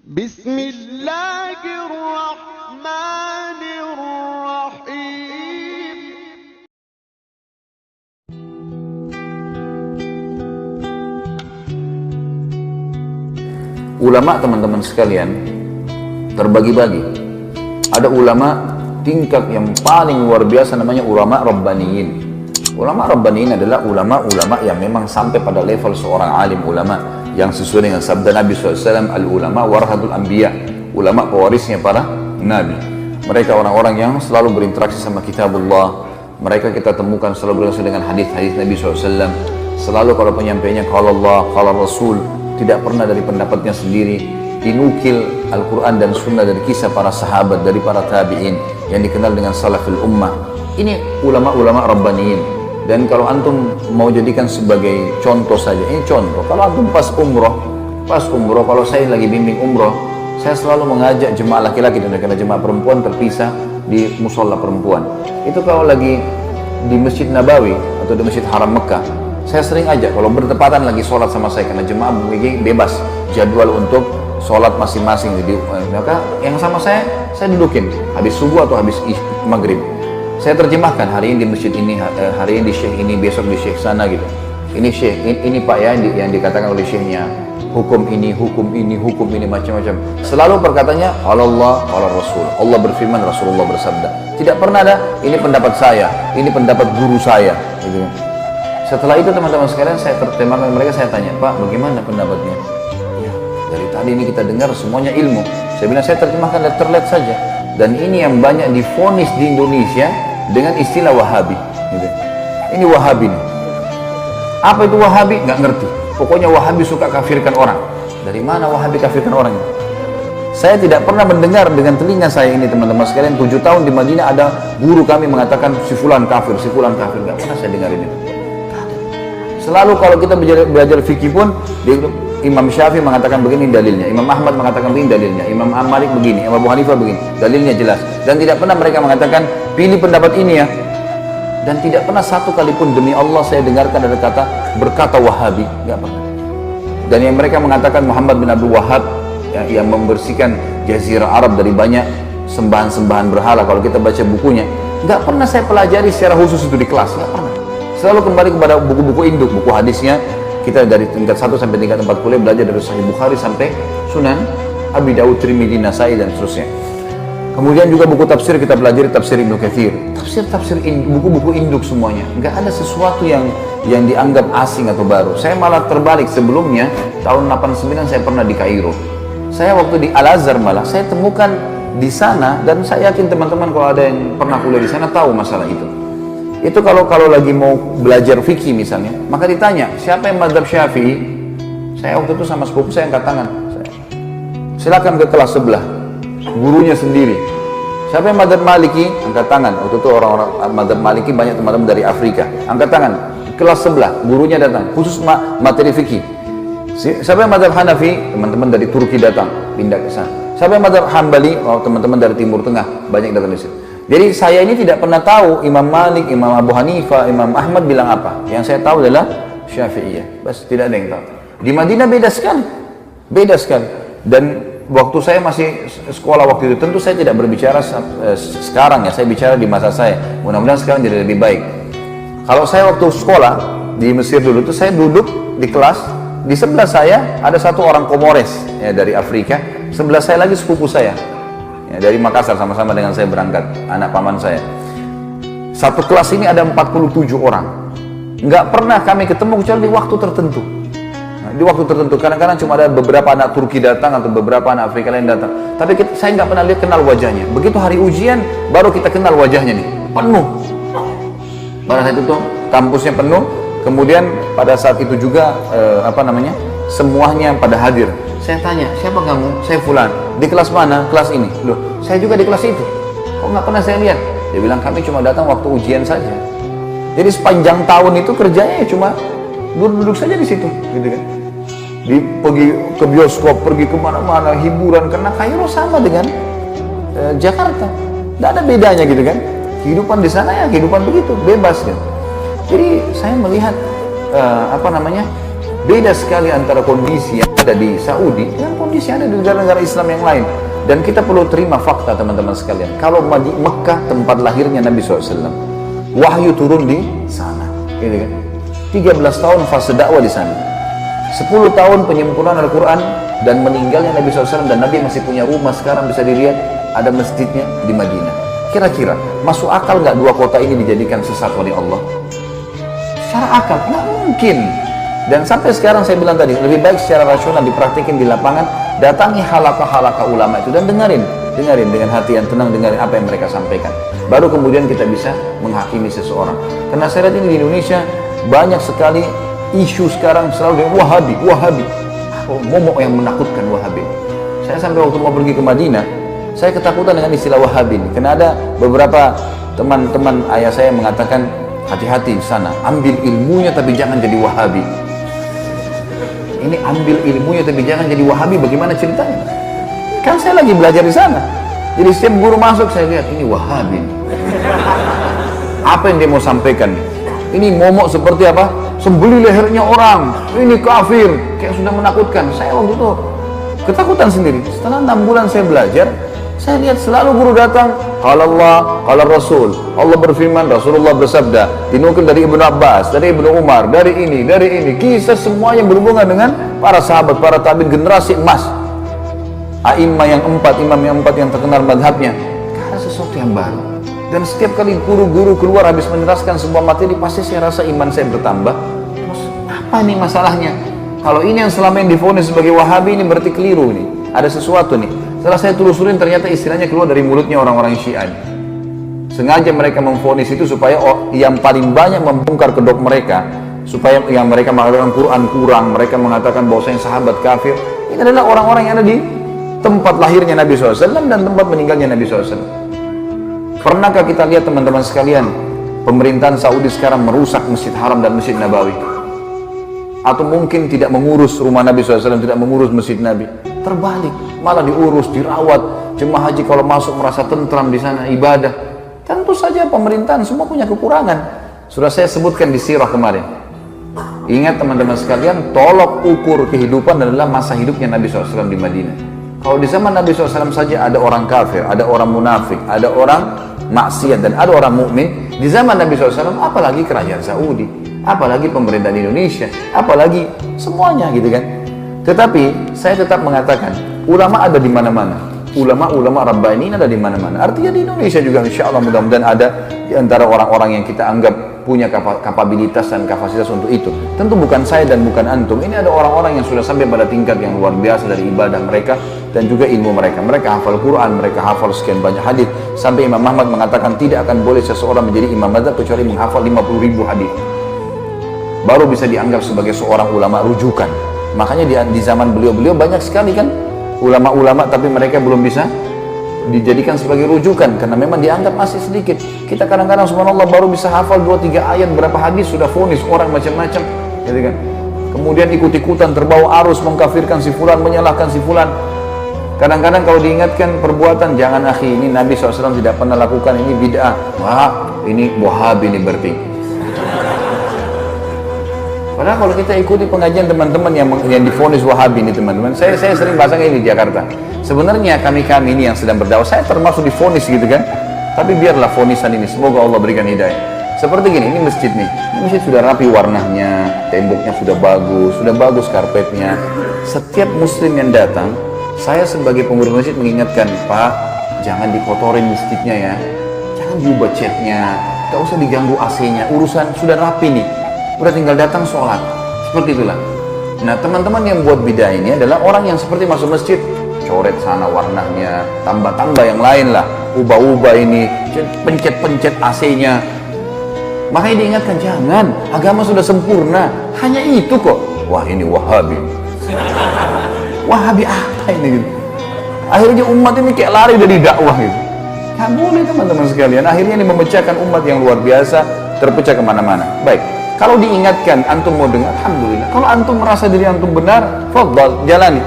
Bismillahirrahmanirrahim. Ulama, teman-teman sekalian, terbagi-bagi. Ada ulama tingkat yang paling luar biasa, namanya ulama rabbaniyin. Ulama rabbaniyin adalah ulama-ulama yang memang sampai pada level seorang alim ulama, yang sesuai dengan sabda Nabi SAW, al-ulama warahatul anbiya, ulama pewarisnya para nabi. Mereka orang-orang yang selalu berinteraksi sama kitabullah. Mereka kita temukan selalu berinteraksi dengan hadis-hadis Nabi SAW. Selalu kalau penyampainya kalau Allah, kalau Rasul, tidak pernah dari pendapatnya sendiri, dinukil Al-Quran dan Sunnah dari kisah para sahabat, dari para tabi'in yang dikenal dengan salafil ummah. Ini ulama-ulama rabbaniyin. Dan kalau antum mau jadikan sebagai contoh saja, ini contoh. Kalau antum pas umroh, kalau saya lagi bimbing umroh, saya selalu mengajak jemaah laki-laki, dan karena jemaah perempuan terpisah di musola perempuan. Itu kalau lagi di Masjid Nabawi atau di Masjid Haram Mekah, saya sering ajak kalau bertepatan lagi sholat sama saya, karena jemaah bebas jadwal untuk sholat masing-masing. Jadi maka yang sama saya dudukin habis subuh atau habis maghrib. Saya terjemahkan, hari ini di masjid ini, hari ini di syekh ini, besok di syekh sana gitu. Ini syekh, ini pak ya yang dikatakan oleh syekhnya, hukum ini, macam-macam. Selalu perkataannya Allah, Allah Rasul. Allah berfirman, Rasulullah bersabda. Tidak pernah ada ini pendapat saya, ini pendapat guru saya gitu. Setelah itu teman-teman sekalian, saya terjemahkan mereka, saya tanya, Pak, bagaimana pendapatnya? Ya, dari tadi ini kita dengar semuanya ilmu. Saya bilang, saya terjemahkan dan terlihat saja. Dan ini yang banyak divonis di Indonesia dengan istilah Wahabi gitu. Ini Wahabi nih. Apa itu Wahabi? Nggak ngerti. Pokoknya Wahabi suka kafirkan orang. Dari mana Wahabi kafirkan orang ini? Saya tidak pernah mendengar dengan telinga saya ini, teman-teman sekalian. 7 tahun di Madinah ada guru kami mengatakan si fulan kafir, si fulan kafir. Nggak pernah saya dengar ini. Selalu kalau kita belajar fikih pun, Imam Syafi'i mengatakan begini dalilnya, Imam Ahmad mengatakan begini dalilnya, Imam Malik begini, Imam Abu Hanifah begini, dalilnya jelas. Dan tidak pernah mereka mengatakan pilih pendapat ini ya. Dan tidak pernah satu kali pun demi Allah saya dengarkan ada kata berkata Wahabi, nggak pernah. Dan yang mereka mengatakan Muhammad bin Abdul Wahab yang membersihkan Jazirah Arab dari banyak sembahan-sembahan berhala, kalau kita baca bukunya, nggak pernah saya pelajari secara khusus itu di kelas, nggak pernah. Selalu kembali kepada buku-buku induk, buku hadisnya. Kita dari tingkat 1 sampai tingkat 4 kuliah belajar dari Sahih Bukhari sampai Sunan Abi Dawud, Tirmidzi, Nasai dan seterusnya. Kemudian juga buku tafsir kita pelajari tafsir Ibnu Katsir, buku-buku induk semuanya. Nggak ada sesuatu yang dianggap asing atau baru. Saya malah terbalik, sebelumnya tahun 89 saya pernah di Kairo. Saya waktu di Al-Azhar malah saya temukan di sana, dan saya yakin teman-teman kalau ada yang pernah kuliah di sana tahu masalah itu. Itu kalau lagi mau belajar fikih misalnya, maka ditanya siapa yang mazhab Syafi'i. Saya waktu itu sama sepupu saya angkat tangan. Silakan ke kelas sebelah, gurunya sendiri. Siapa yang mazhab Maliki? Angkat tangan. Waktu itu orang-orang mazhab Maliki banyak teman-teman dari Afrika. Angkat tangan. Kelas sebelah, gurunya datang, khusus materi fikih. Siapa yang mazhab Hanafi? Teman-teman dari Turki datang, pindah ke sana. Siapa yang mazhab Hambali? Oh, teman-teman dari Timur Tengah banyak datang di situ. Jadi saya ini tidak pernah tahu Imam Malik, Imam Abu Hanifah, Imam Ahmad bilang apa. Yang saya tahu adalah Syafi'iyah. Bas, tidak ada yang tahu. Di Madinah beda sekali. Dan waktu saya masih sekolah waktu itu, tentu saya tidak berbicara sekarang ya, saya bicara di masa saya. Mudah-mudahan sekarang jadi lebih baik. Kalau saya waktu sekolah di Mesir dulu itu, saya duduk di kelas, di sebelah saya ada satu orang Komores ya, dari Afrika. Sebelah saya lagi sepupu saya. Ya, dari Makassar, sama-sama dengan saya berangkat, anak paman saya. Satu kelas ini ada 47 orang. Nggak pernah kami ketemu kecuali di waktu tertentu. Nah, di waktu tertentu, kadang-kadang cuma ada beberapa anak Turki datang atau beberapa anak Afrika lain datang. Tapi saya nggak pernah kenal wajahnya. Begitu hari ujian, baru kita kenal wajahnya nih. Penuh. Pada saat itu kampusnya penuh. Kemudian pada saat itu juga semuanya pada hadir. Saya tanya, siapa kamu? Saya fulan. Di kelas mana? Kelas ini. Loh, saya juga di kelas itu. Kok nggak pernah saya lihat? Dia bilang, kami cuma datang waktu ujian saja. Jadi sepanjang tahun itu kerjanya cuma duduk saja di situ, gitu kan? Pergi ke bioskop, pergi kemana-mana, hiburan. Karena Kairo sama dengan Jakarta. Nggak ada bedanya gitu kan? Kehidupan di sana ya kehidupan begitu, bebas kan? Jadi saya melihat beda sekali antara kondisi yang ada di Saudi dengan kondisi ada di negara-negara Islam yang lain. Dan kita perlu terima fakta teman-teman sekalian. Kalau Mekah tempat lahirnya Nabi SAW, wahyu turun di sana, gitu kan? 13 tahun fase dakwah di sana, 10 tahun penyempurnaan Al-Quran, dan meninggalnya Nabi SAW, dan Nabi masih punya rumah sekarang bisa dilihat, ada masjidnya di Madinah. Kira-kira masuk akal nggak dua kota ini dijadikan sesat oleh Allah? Secara akal nggak mungkin. Dan sampai sekarang saya bilang tadi, lebih baik secara rasional dipraktikin di lapangan, datangi halaqah-halaqah ulama itu dan dengerin dengan hati yang tenang, dengerin apa yang mereka sampaikan. Baru kemudian kita bisa menghakimi seseorang. Karena saya lihat ini di Indonesia banyak sekali isu sekarang selalu dengan Wahabi. Momok yang menakutkan Wahabi. Saya sampai waktu mau pergi ke Madinah, saya ketakutan dengan istilah Wahabi ini. Karena ada beberapa teman-teman ayah saya mengatakan, hati-hati di sana, ambil ilmunya tapi jangan jadi Wahabi. Ini ambil ilmunya tapi jangan jadi Wahabi, bagaimana ceritanya? Kan saya lagi belajar di sana. Jadi setiap guru masuk saya lihat, ini Wahabi. Apa yang dia mau sampaikan? Ini momok seperti apa? Sembeli lehernya orang, ini kafir, kayak sudah menakutkan. Saya waktu itu ketakutan sendiri. Setelah 6 bulan saya belajar, saya lihat selalu guru datang, qala Allah, qala Rasul, Allah berfirman, Rasulullah bersabda, dinukil dari Ibnu Abbas, dari Ibnu Umar, dari ini, kisah semua yang berhubungan dengan para sahabat, para tabi'in, generasi emas, imam yang empat yang terkenal madhabnya. Karena sesuatu yang baru. Dan setiap kali guru-guru keluar habis menjelaskan sebuah materi, pasti saya rasa iman saya bertambah. Terus apa nih masalahnya? Kalau ini yang selama ini divonis sebagai Wahabi, ini berarti keliru nih. Ada sesuatu nih. Setelah saya telusurin, ternyata istilahnya keluar dari mulutnya orang-orang Syiah. Sengaja mereka memvonis itu supaya yang paling banyak membongkar kedok mereka, supaya yang mereka mengatakan Quran kurang, mereka mengatakan bahwasanya sahabat kafir. Ini adalah orang-orang yang ada di tempat lahirnya Nabi SAW dan tempat meninggalnya Nabi SAW. Pernahkah kita lihat teman-teman sekalian, pemerintahan Saudi sekarang merusak Masjid Haram dan Masjid Nabawi? Atau mungkin tidak mengurus rumah Nabi SAW, tidak mengurus Masjid Nabi? Terbalik, malah diurus, dirawat. Jemaah haji kalau masuk merasa tentram di sana, ibadah. Tentu saja pemerintahan semua punya kekurangan. Sudah saya sebutkan di sirah kemarin. Ingat teman-teman sekalian, tolok ukur kehidupan adalah masa hidupnya Nabi SAW di Madinah. Kalau di zaman Nabi SAW saja ada orang kafir, ada orang munafik, ada orang maksiat, dan ada orang mukmin. Di zaman Nabi SAW, apalagi kerajaan Saudi, apalagi pemerintahan Indonesia, apalagi semuanya gitu kan. Tetapi saya tetap mengatakan, ulama ada di mana-mana. Ulama-ulama Rabbani ada di mana-mana. Artinya di Indonesia juga insya Allah mudah-mudahan ada di antara orang-orang yang kita anggap punya kapabilitas dan kapasitas untuk itu. Tentu bukan saya dan bukan antum. Ini ada orang-orang yang sudah sampai pada tingkat yang luar biasa dari ibadah mereka dan juga ilmu mereka. Mereka hafal Quran, mereka hafal sekian banyak hadis. Sampai Imam Ahmad mengatakan tidak akan boleh seseorang menjadi imam mazhab kecuali menghafal 50.000 hadis. Baru bisa dianggap sebagai seorang ulama rujukan. Makanya di zaman beliau banyak sekali kan ulama-ulama, tapi mereka belum bisa dijadikan sebagai rujukan karena memang dianggap masih sedikit. Kita kadang-kadang subhanallah baru bisa hafal 2-3 ayat, berapa hadis sudah vonis orang macam-macam, gitu kan. Kemudian ikut-ikutan terbawa arus mengkafirkan si fulan, menyalahkan si fulan. Kadang-kadang kalau diingatkan perbuatan, jangan akhi, ini Nabi SAW tidak pernah lakukan, ini bid'ah. Wah, ini Wahabi ini berarti. Padahal kalau kita ikuti pengajian teman-teman yang divonis Wahabi ini teman-teman, saya sering bahasanya ini di Jakarta. Sebenarnya kami ini yang sedang berdakwah, saya termasuk divonis gitu kan. Tapi biarlah vonisan ini, semoga Allah berikan hidayah. Seperti gini, ini masjid nih. Ini masjid sudah rapi warnanya, temboknya sudah bagus karpetnya. Setiap muslim yang datang, saya sebagai pengurus masjid mengingatkan, Pak, jangan dikotorin masjidnya ya. Jangan diubah catnya, gak usah diganggu AC-nya. Urusan sudah rapi nih, udah tinggal datang sholat. Seperti itulah. Nah, teman-teman yang buat bidah ini adalah orang yang seperti masuk masjid, coret sana warnanya, tambah-tambah yang lain lah, ubah-ubah ini, pencet-pencet AC-nya. Makanya diingatkan, jangan, agama sudah sempurna, hanya itu kok. Wah, ini Wahabi. Wahabi apa ini gitu. Akhirnya umat ini kayak lari dari dakwah gitu. Gak boleh teman-teman sekalian. Akhirnya ini memecahkan umat yang luar biasa, terpecah kemana-mana. Baik, kalau diingatkan, antum mau dengar, alhamdulillah. Kalau antum merasa diri antum benar, fadhal, jalani.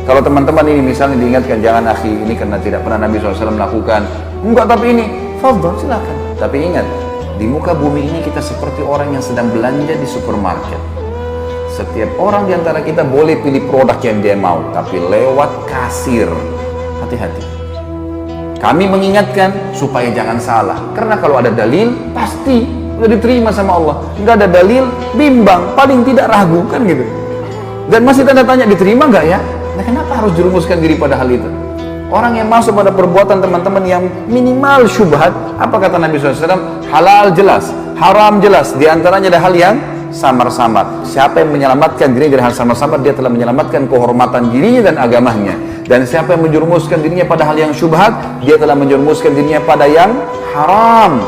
Kalau teman-teman ini misalnya diingatkan, jangan akhi, ini karena tidak pernah Nabi SAW melakukan. Enggak, tapi ini, fadhal, silakan. Tapi ingat, di muka bumi ini kita seperti orang yang sedang belanja di supermarket. Setiap orang di antara kita boleh pilih produk yang dia mau, tapi lewat kasir. Hati-hati. Kami mengingatkan supaya jangan salah, karena kalau ada dalil pasti udah diterima sama Allah. Nggak ada dalil, bimbang, paling tidak ragu, kan gitu. Dan masih tanda tanya, diterima nggak ya? Nah, kenapa harus jerumuskan diri pada hal itu? Orang yang masuk pada perbuatan teman-teman yang minimal syubhat, apa kata Nabi SAW? Halal jelas, haram jelas. Di antaranya ada hal yang samar-samar. Siapa yang menyelamatkan dirinya dari hal samar-samar, dia telah menyelamatkan kehormatan dirinya dan agamanya. Dan siapa yang menjerumuskan dirinya pada hal yang syubhat, dia telah menjerumuskan dirinya pada yang haram.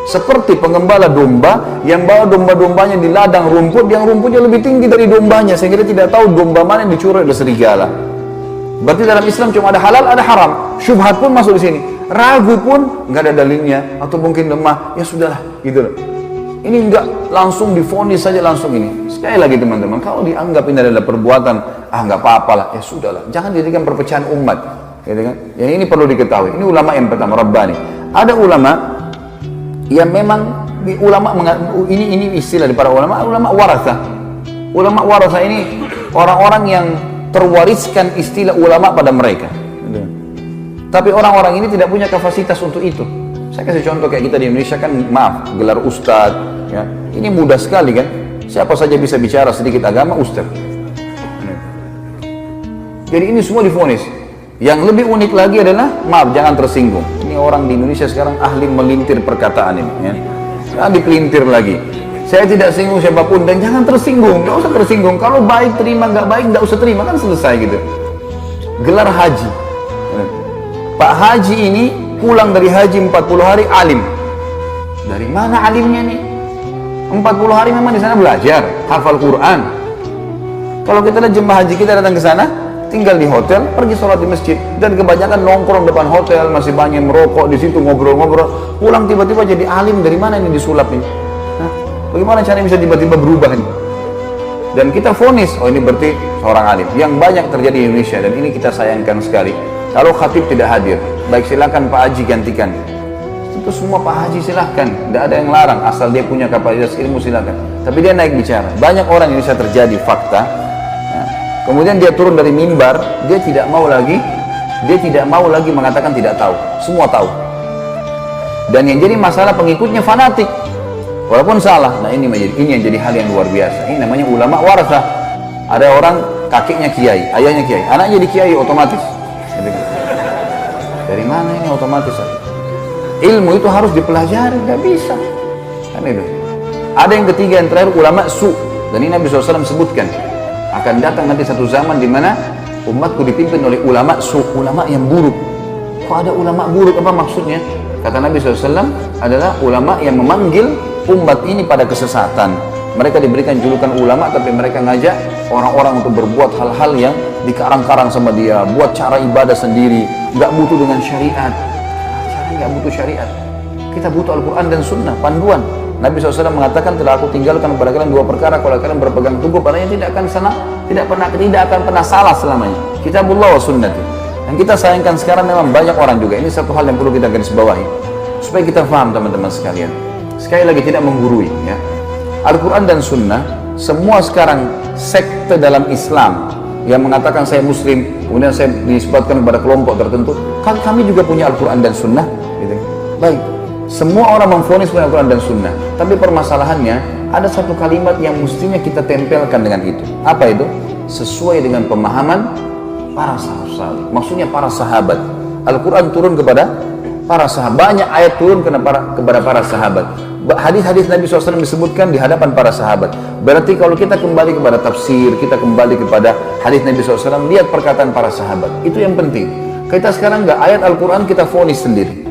Seperti pengembala domba yang bawa domba-dombanya di ladang rumput, yang rumputnya lebih tinggi dari dombanya, sehingga dia tidak tahu domba mana yang dicuri oleh serigala. Berarti dalam Islam cuma ada halal, ada haram. Syubhat pun masuk di sini. Ragu pun nggak ada dalilnya, atau mungkin lemah, ya sudahlah, gitu loh. Ini nggak langsung divonis saja langsung ini. Sekali lagi teman-teman, kalau dianggap ini adalah perbuatan, nggak apa-apa lah, ya sudahlah. Jangan jadikan perpecahan umat, gitu kan? Yang ini perlu diketahui. Ini ulama yang pertama, Rabbani. Ada ulama yang memang ini istilah dari para ulama warasah. Ulama warasah ini orang-orang yang terwariskan istilah ulama pada mereka. Tapi orang-orang ini tidak punya kapasitas untuk itu. Saya kasih contoh kayak kita di Indonesia kan, maaf, gelar ustadz, ya. Ini mudah sekali kan. Siapa saja bisa bicara sedikit agama, ustadz. Jadi ini semua divonis. Yang lebih unik lagi adalah, maaf, jangan tersinggung. Ini orang di Indonesia sekarang ahli melintir perkataan ini, ya. Jangan dipelintir lagi. Saya tidak singgung siapapun, dan jangan tersinggung, nggak usah tersinggung. Kalau baik terima, nggak baik nggak usah terima, kan selesai gitu. Gelar haji, Pak Haji ini pulang dari haji 40 hari alim. Dari mana alimnya nih? 40 hari memang di sana belajar, hafal Quran. Kalau kita lihat jemaah haji kita datang ke sana, tinggal di hotel, pergi sholat di masjid, dan kebanyakan nongkrong depan hotel, masih banyak merokok di situ, ngobrol-ngobrol. Pulang tiba-tiba jadi alim, dari mana ini disulap ini? Bagaimana caranya bisa tiba-tiba berubah ini? Dan kita vonis, oh ini berarti seorang alim. Yang banyak terjadi di Indonesia, dan ini kita sayangkan sekali. Kalau khatib tidak hadir, baik silakan Pak Haji gantikan. Itu semua Pak Haji silahkan, tidak ada yang larang, asal dia punya kapasitas ilmu silahkan. Tapi dia naik bicara. Banyak orang yang bisa terjadi fakta. Ya. Kemudian dia turun dari mimbar, dia tidak mau lagi mengatakan tidak tahu. Semua tahu. Dan yang jadi masalah pengikutnya fanatik. Walaupun salah, nah ini yang jadi hal yang luar biasa. Ini namanya ulama warasah. Ada orang kakeknya kiai, ayahnya kiai, anaknya jadi kiai otomatis. Dari mana ini otomatis? Ilmu itu harus dipelajari, nggak bisa. Kan itu. Ada yang ketiga, yang terakhir, ulama su. Dan ini Nabi SAW sebutkan, akan datang nanti satu zaman di mana umatku dipimpin oleh ulama su, ulama yang buruk. Kok ada ulama buruk? Apa maksudnya? Kata Nabi SAW adalah ulama yang memanggil umat ini pada kesesatan. Mereka diberikan julukan ulama, tapi mereka ngajak orang-orang untuk berbuat hal-hal yang dikarang-karang sama dia, buat cara ibadah sendiri, nggak butuh dengan syariat. Caranya nggak butuh syariat. Kita butuh Al-Quran dan Sunnah, panduan. Nabi SAW mengatakan, telah aku tinggalkan kepada kalian dua perkara, kalau kalian berpegang teguh padanya tidak akan pernah salah selamanya. Kitabullah wa sunnati. Dan kita sayangkan sekarang memang banyak orang juga. Ini satu hal yang perlu kita garis bawahi, supaya kita paham teman-teman sekalian. Sekali lagi, tidak menggurui, ya. Al-Quran dan Sunnah, semua sekarang sekte dalam Islam yang mengatakan saya Muslim, kemudian saya disebutkan kepada kelompok tertentu, kan kami juga punya Al-Quran dan Sunnah, gitu. Baik, semua orang memvonis punya Al-Quran dan Sunnah, tapi permasalahannya ada satu kalimat yang mestinya kita tempelkan dengan itu. Apa itu? Sesuai dengan pemahaman para sahabat. Maksudnya para sahabat. Al-Quran turun kepada para sahabat, banyak ayat turun kepada para sahabat. Hadis-hadis Nabi SAW disebutkan di hadapan para sahabat. Berarti kalau kita kembali kepada tafsir, kita kembali kepada hadis Nabi SAW, lihat perkataan para sahabat. Itu yang penting. Kita sekarang nggak ayat Al-Quran kita vonis sendiri.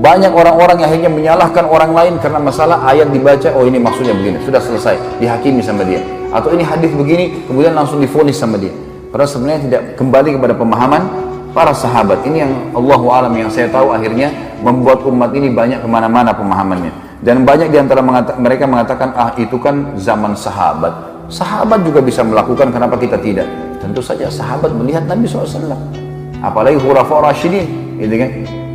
Banyak orang-orang yang akhirnya menyalahkan orang lain karena masalah ayat dibaca, oh ini maksudnya begini, sudah selesai, dihakimi sama dia. Atau ini hadis begini, kemudian langsung divonis sama dia. Padahal sebenarnya tidak kembali kepada pemahaman para sahabat. Ini yang Allahu a'lam, yang saya tahu akhirnya membuat umat ini banyak kemana-mana pemahamannya. Dan banyak diantara mereka mengatakan, itu kan zaman sahabat. Sahabat juga bisa melakukan, kenapa kita tidak? Tentu saja sahabat melihat Nabi SAW. Apalagi Khulafaur Rasyidin, gitu kan?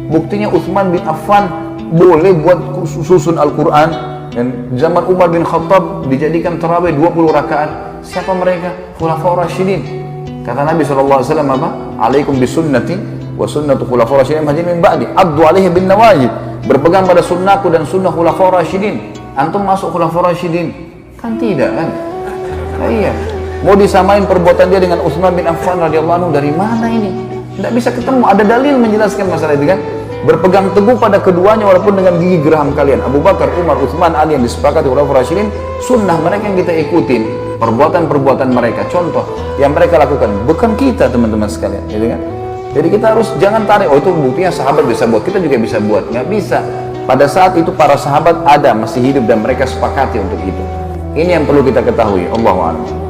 Buktinya Utsman bin Affan boleh buat susun Al-Quran. Dan zaman Umar bin Khattab dijadikan tarawih 20 rakaat. Siapa mereka? Khulafaur Rasyidin. Kata Nabi SAW apa? Alaikum bisunnati wa sunnatu khulafaur Rasyidin majin min ba'di. Addu alaihi bin nawajid. Berpegang pada sunnahku dan sunnah Khulafaur Rasyidin. Antum masuk Khulafaur Rasyidin? Kan tidak kan? Nah, iya. Mau disamain perbuatan dia dengan Utsman bin Affan radhiyallahu anhu, dari mana ini? Tidak bisa ketemu. Ada dalil menjelaskan masalah itu kan? Berpegang teguh pada keduanya walaupun dengan gigi geraham kalian. Abu Bakar, Umar, Utsman, Ali yang disepakati Khulafaur Rasyidin, sunnah mereka yang kita ikutin. Perbuatan-perbuatan mereka, contoh yang mereka lakukan, bukan kita teman-teman sekalian, gitu kan? Jadi kita harus jangan tarik, oh itu buktinya sahabat bisa buat, kita juga bisa buat. Nggak bisa. Pada saat itu para sahabat ada, masih hidup dan mereka sepakati untuk itu. Ini yang perlu kita ketahui. Allahu a'lam.